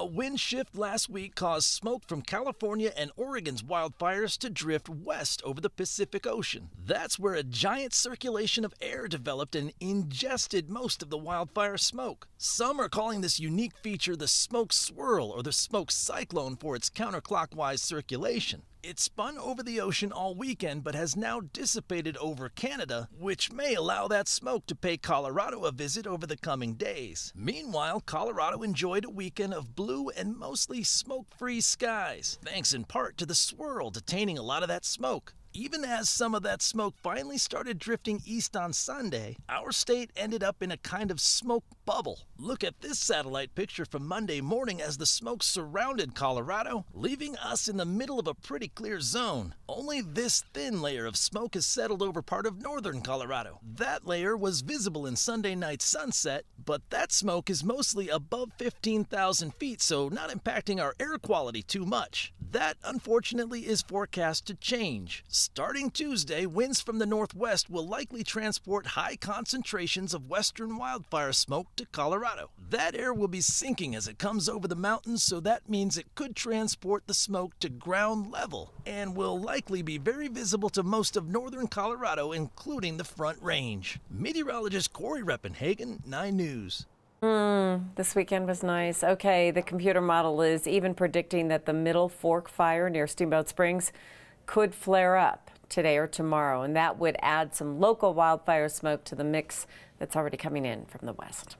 A wind shift last week caused smoke from California and Oregon's wildfires to drift west over the Pacific Ocean. That's where a giant circulation of air developed and ingested most of the wildfire smoke. Some are calling this unique feature the smoke swirl or the smoke cyclone for its counterclockwise circulation. It spun over the ocean all weekend but has now dissipated over Canada, which may allow that smoke to pay Colorado a visit over the coming days. Meanwhile, Colorado enjoyed a weekend of blue and mostly smoke-free skies, thanks in part to the swirl detaining a lot of that smoke. Even as some of that smoke finally started drifting east on Sunday, our state ended up in a kind of smoke bubble. Look at this satellite picture from Monday morning as the smoke surrounded Colorado, leaving us in the middle of a pretty clear zone. Only this thin layer of smoke has settled over part of northern Colorado. That layer was visible in Sunday night's sunset, but that smoke is mostly above 15,000 feet, so not impacting our air quality too much. That, unfortunately, is forecast to change. Starting Tuesday, winds from the northwest will likely transport high concentrations of western wildfire smoke to Colorado. That air will be sinking as it comes over the mountains, so that means it could transport the smoke to ground level and will likely be very visible to most of northern Colorado, including the Front Range. Meteorologist Cory Reppenhagen, 9 News. This weekend was nice. Okay, the computer model is even predicting that the Middle Fork fire near Steamboat Springs could flare up today or tomorrow, and that would add some local wildfire smoke to the mix that's already coming in from the west.